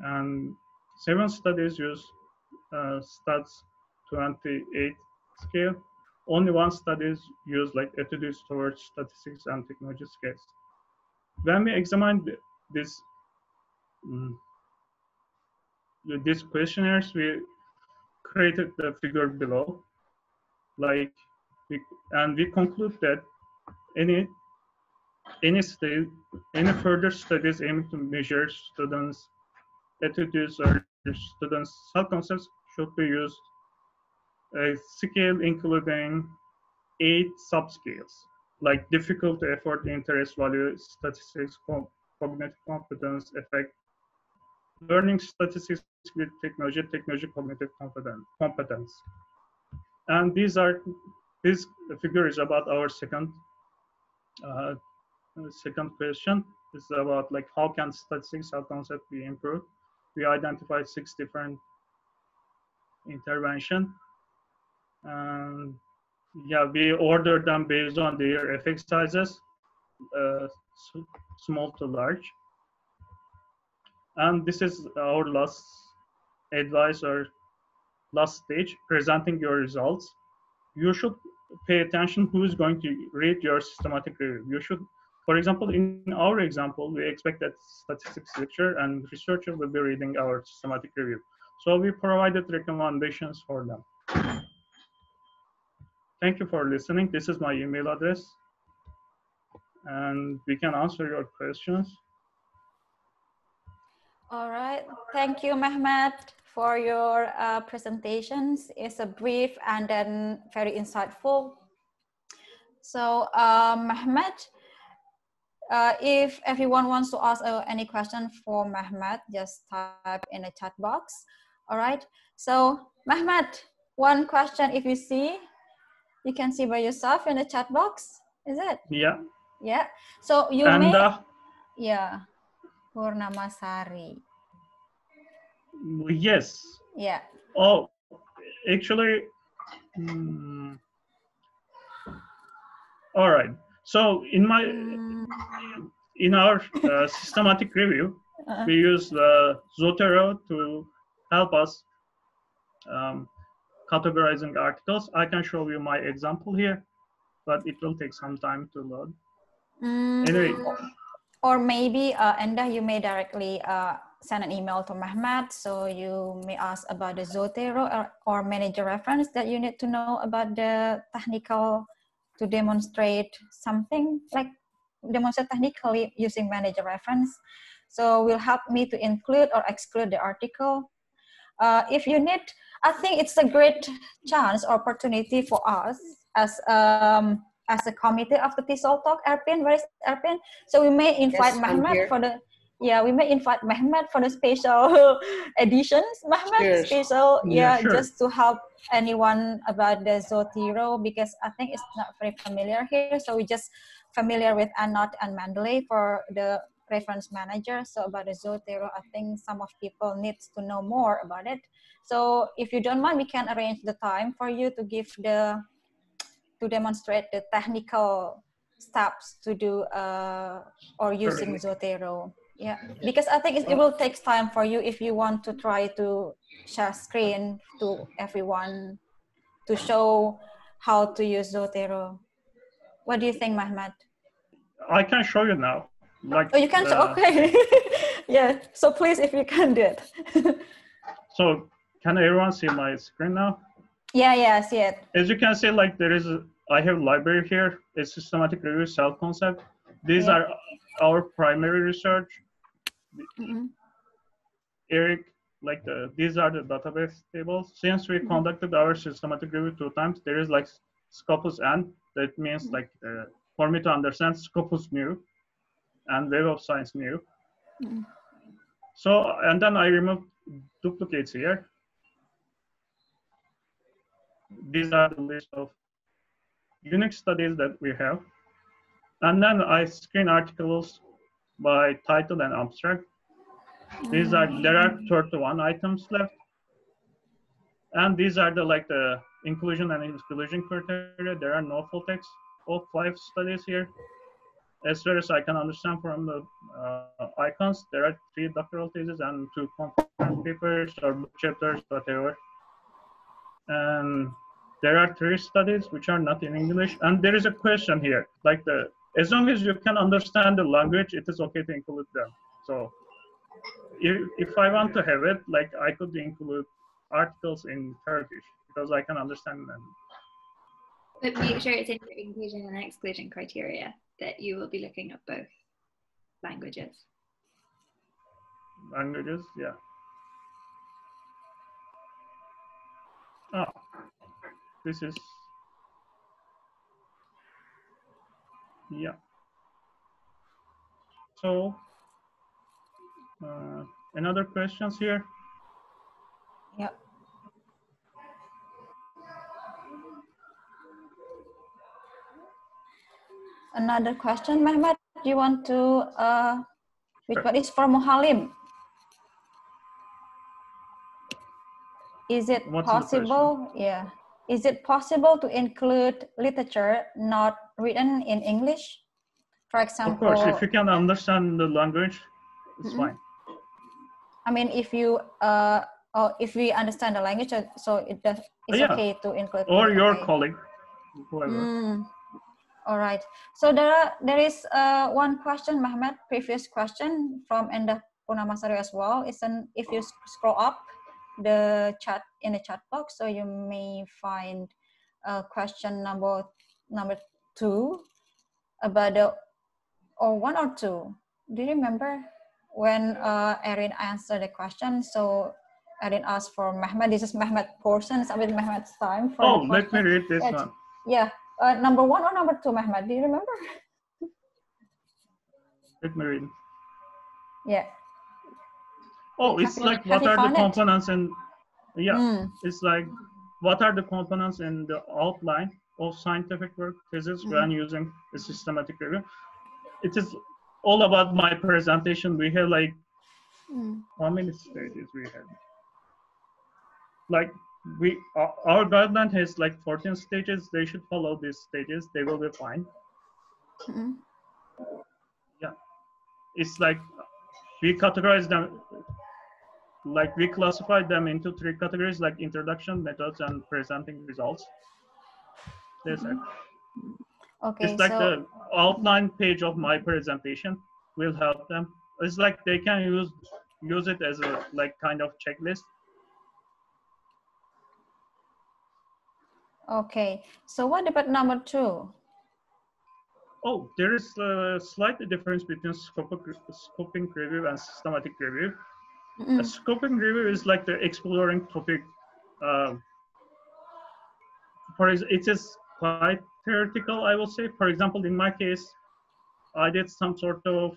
Speaker 3: and 7 studies use stats 28 scale. Only 1 studies use like attitudes towards statistics and technology scales. When we examined these questionnaires, we created the figure below. Like, we conclude that any further studies aiming to measure students' attitudes or students' cell concepts should be used a scale including 8 subscales, like difficulty, effort, interest, value, statistics, cognitive competence, effect, learning statistics with technology, cognitive competence. And this figure is about our second question. This is about like how can statistics cell concept be improved. We identified 6 different intervention, and yeah, we ordered them based on their effect sizes, small to large. And this is our last advice or last stage, presenting your results. You should pay attention who is going to read your systematic review. You should, for example, in our example, we expect that statistics lecturer and researcher will be reading our systematic review. So we provided recommendations for them. Thank you for listening. This is my email address, and we can answer your questions.
Speaker 1: All right. Thank you, Mehmet, for your presentations. It's a brief and then very insightful. So, Mehmet, if everyone wants to ask any question for Mehmet, just type in the chat box. All right. So, Mehmet, one question, if you see, you can see by yourself in the chat box, is it?
Speaker 3: Yeah.
Speaker 1: Yeah. So you
Speaker 3: and,
Speaker 1: may, yeah, Purnamasari.
Speaker 3: Yes.
Speaker 1: Yeah.
Speaker 3: Oh, actually, all right. So in our systematic review, we use Zotero to help us categorizing articles. I can show you my example here, but it will take some time to load. Anyway.
Speaker 1: Or maybe, Enda, you may directly send an email to Mehmet, so you may ask about the Zotero or manager reference that you need to know about the technical to demonstrate something, like demonstrate technically using manager reference. So will help me to include or exclude the article. If you need, I think it's a great chance or opportunity for us as a committee of the TESOL Talk. Erpin, where is Erpin? So we may invite Mehmet for the, yeah, we may invite Mehmet for the special editions. Mehmet,
Speaker 4: Yes.
Speaker 1: special,
Speaker 3: Yeah,
Speaker 1: yeah,
Speaker 3: sure.
Speaker 1: just to help anyone about the Zotero, because I think it's not very familiar here. So we just familiar with Anot and Mendeley for the reference manager. So about the Zotero, I think some of people needs to know more about it. So if you don't mind, we can arrange the time for you to give to demonstrate the technical steps to do or using Zotero. Yeah, because I think it will take time for you if you want to try to share screen to everyone to show how to use Zotero. What do you think, Mahmoud?
Speaker 3: I can show you now. Like,
Speaker 1: Oh, you can show, okay. Yeah, so please, if you can do it.
Speaker 3: so can everyone see my screen now?
Speaker 1: Yeah, yeah, I see it.
Speaker 3: As you can see, like I have library here, a systematic review cell concept. These
Speaker 1: Yeah.
Speaker 3: are our primary research. Eric, like these are the database tables. Since we conducted our systematic review 2 times, there is like Scopus N. That means like for me to understand Scopus new and Web of Science new. So, and then I removed duplicates here. These are the list of unique studies that we have. And then I screen articles by title and abstract. There are 31 items left. And these are the inclusion and exclusion criteria. There are no full text of 5 studies here. As far as I can understand from the icons, there are 3 doctoral theses and 2 conference papers or book chapters, whatever. And there are 3 studies which are not in English. And there is a question here, like as long as you can understand the language, it is okay to include them. So if I want to have it, like I could include articles in Turkish because I can understand them.
Speaker 2: But make sure it's in your inclusion and exclusion criteria that you will be looking at both languages.
Speaker 3: Languages, yeah. Oh, this is, yeah. So, another questions here?
Speaker 1: Yeah. Another question, Mehmet, you want to, which one is from Muhalim? Is it possible, yeah. Is it possible to include literature not written in English? For example,
Speaker 3: of course, if you can understand the language, it's fine.
Speaker 1: I mean, if you or if we understand the language, so it's okay to include.
Speaker 3: Or your colleague, whoever.
Speaker 1: All right. So there is one question, Mehmet, previous question from Endah Purnamasari as well. If you scroll up the chat in the chat box, so you may find question number 2 about the, or 1 or 2. Do you remember when Erin answered the question? So Erin asked for Mehmet. This is Mehmet portion. It's with Mehmet's time for the question.
Speaker 3: Let me read this one.
Speaker 1: Yeah. Number 1 or number 2, Mehmet? Do you remember?
Speaker 3: Let me read.
Speaker 1: Yeah.
Speaker 3: Oh, it's like what are the components in, it's like what are the components in the outline of scientific work thesis when using a systematic review. It is all about my presentation. We have like, how many stages we have? Like our guideline has like 14 stages. They should follow these stages. They will be fine. Yeah, it's like we categorize them, like we classify them into 3 categories, like introduction, methods, and presenting results. That's it.
Speaker 1: Okay,
Speaker 3: it's like the outline page of my presentation will help them. It's like they can use it as a like kind of checklist.
Speaker 1: Okay, so what about number 2?
Speaker 3: Oh, there is a slight difference between scoping review and systematic review. A scoping review is like the exploring topic. It is quite theoretical, I will say. For example, in my case, I did some sort of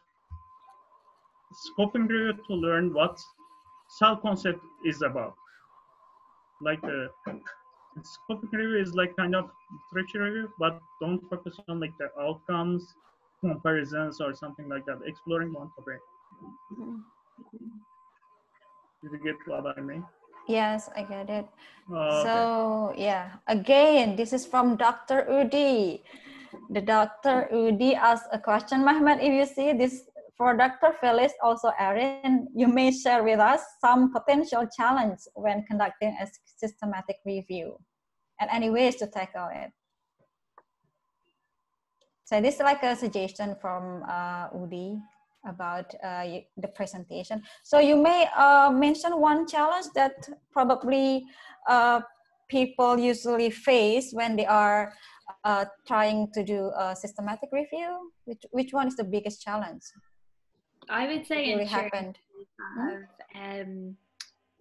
Speaker 3: scoping review to learn what cell concept is about. Like scoping review is like kind of literature review, but don't focus on like the outcomes, comparisons, or something like that. Exploring one topic. Did you get what I mean?
Speaker 1: Yes, I get it.
Speaker 3: Okay.
Speaker 1: So yeah, again, this is from Dr. Udi. The Dr. Udi asked a question. Mahmoud, if you see this for Dr. Felix, also Erin, you may share with us some potential challenge when conducting a systematic review and any ways to tackle it. So this is like a suggestion from Udi about the presentation. So you may mention one challenge that probably people usually face when they are trying to do a systematic review. Which one is the biggest challenge?
Speaker 2: I would say
Speaker 1: really
Speaker 2: ensuring
Speaker 1: happened.
Speaker 2: you have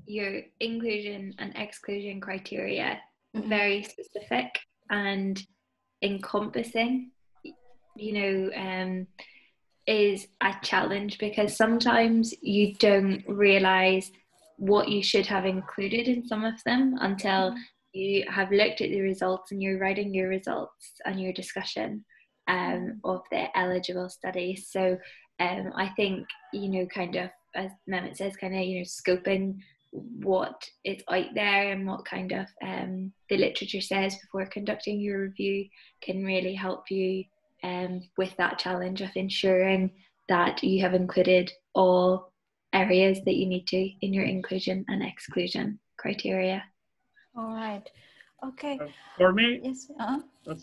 Speaker 2: your inclusion and exclusion criteria very specific and encompassing, is a challenge, because sometimes you don't realize what you should have included in some of them until you have looked at the results and you're writing your results and your discussion of the eligible studies. So I think, kind of, as Mehmet says, kind of, scoping what is out there and what kind of the literature says before conducting your review can really help you with that challenge of ensuring that you have included all areas that you need to in your inclusion and exclusion criteria.
Speaker 1: All right. Okay.
Speaker 3: For me,
Speaker 1: yes.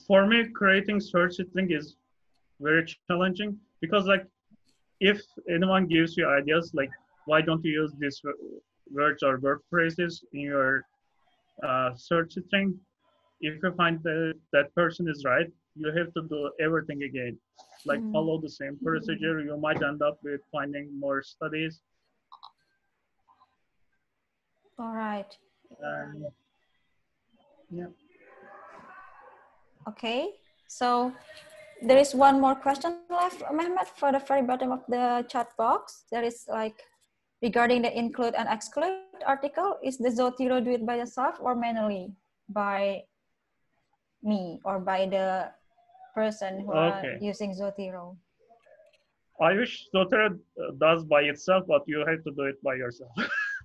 Speaker 3: For me, creating search string is very challenging, because like if anyone gives you ideas like why don't you use these words or word phrases in your search string, if you find that person is right, you have to do everything again, like follow the same procedure. You might end up with finding more studies.
Speaker 1: All right.
Speaker 3: Yeah.
Speaker 1: Okay. So there is one more question left, Mehmet, for the very bottom of the chat box. There is like regarding the include and exclude article. Is the Zotero do it by yourself or manually by me or by the person who are using Zotero?
Speaker 3: I wish Zotero does by itself, but you have to do it by yourself.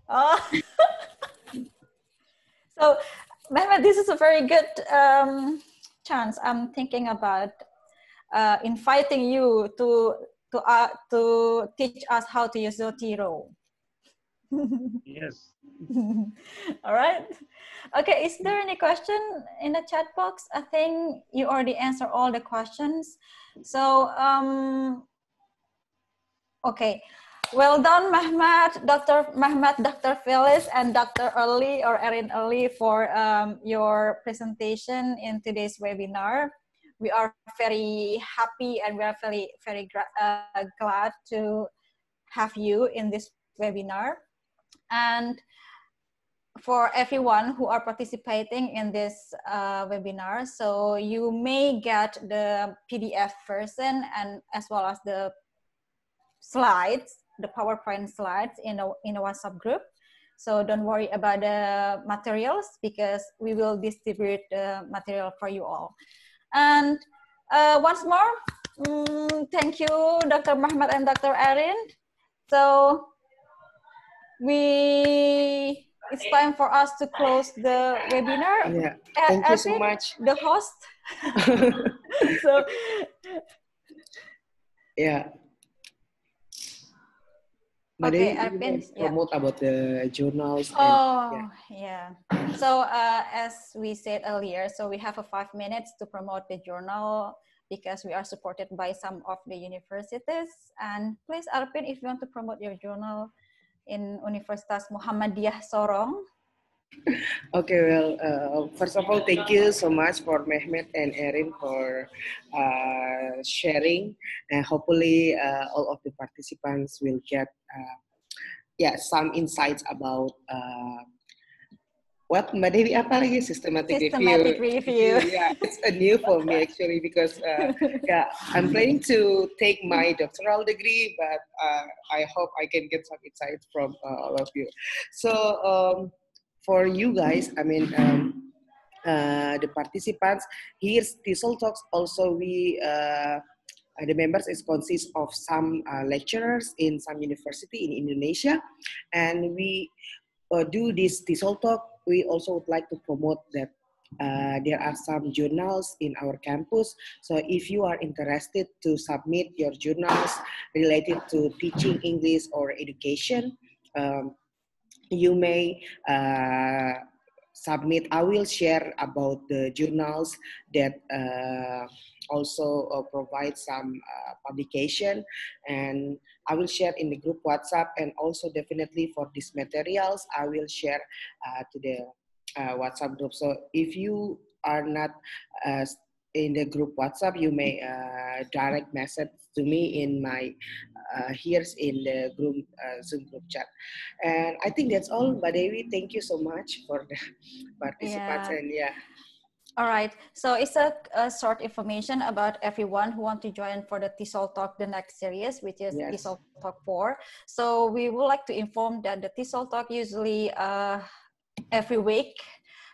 Speaker 1: Oh. So, Mehmet, this is a very good chance. I'm thinking about inviting you to teach us how to use Zotero.
Speaker 3: Yes.
Speaker 1: All right. Okay, is there any question in the chat box? I think you already answered all the questions. So, okay. Well done, Mehmet, Dr. Phyllis, and Dr. Early or Erin Early for your presentation in today's webinar. We are very happy and we are very glad to have you in this webinar. And for everyone who are participating in this webinar, so you may get the PDF version and as well as the slides, the PowerPoint slides in a WhatsApp group. So don't worry about the materials because we will distribute the material for you all. And once more, thank you, Dr. Muhammad and Dr. Erin. So it's time for us to close the webinar.
Speaker 4: Yeah, thank you so much.
Speaker 1: The host. So,
Speaker 4: yeah. But
Speaker 1: okay,
Speaker 4: promote about the journals.
Speaker 1: Yeah. So as we said earlier, so we have 5 minutes to promote the journal because we are supported by some of the universities. And please, Arpin, if you want to promote your journal in Universitas Muhammadiyah Sorong.
Speaker 4: Okay, well, first of all, thank you so much for Mehmet and Erin for sharing, and hopefully all of the participants will get some insights about What Mbak Dewi apa lagi? Systematic
Speaker 1: Systematic review.
Speaker 4: Yeah, it's a new for me actually because yeah, I'm planning to take my doctoral degree, but I hope I can get some insights from all of you. So for you guys, I mean. The participants here's TESOL Talks. Also, the members is consist of some lecturers in some university in Indonesia, and we do this TESOL Talk. We also would like to promote that there are some journals in our campus. So if you are interested to submit your journals related to teaching English or education, you may submit. I will share about the journals that also provide some publication, and I will share in the group WhatsApp, and also definitely for these materials I will share to the WhatsApp group. So if you are not in the group WhatsApp, you may direct message to me in my here's in the group Zoom group chat. And I think that's all. Mbak Dewi, thank you so much for the participants.
Speaker 1: Yeah.
Speaker 4: And yeah.
Speaker 1: All right. So it's a short information about everyone who want to join for the TESOL Talk, the next series, which is
Speaker 4: Yes.
Speaker 1: TESOL Talk 4. So we would like to inform that the TESOL Talk usually every week,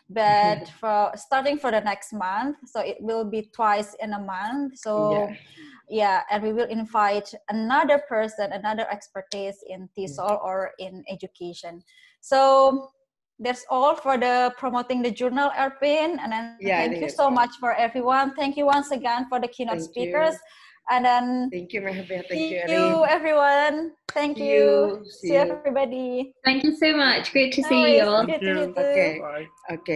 Speaker 1: but for starting for the next month, so it will be twice in a month. So yeah, and we will invite another person, another expertise in TESOL or in education. So that's all for the promoting the journal, Erpin, and then thank you so much for everyone. Thank you once again for the keynote speakers, and then
Speaker 4: thank you, Mahbet.
Speaker 1: Thank you, everyone. Thank you. See you, everybody.
Speaker 2: Thank you so much. Great to
Speaker 1: No
Speaker 2: see you
Speaker 1: worries.
Speaker 2: all.
Speaker 1: Good to see you too.
Speaker 4: Okay.
Speaker 3: Bye.
Speaker 4: Okay.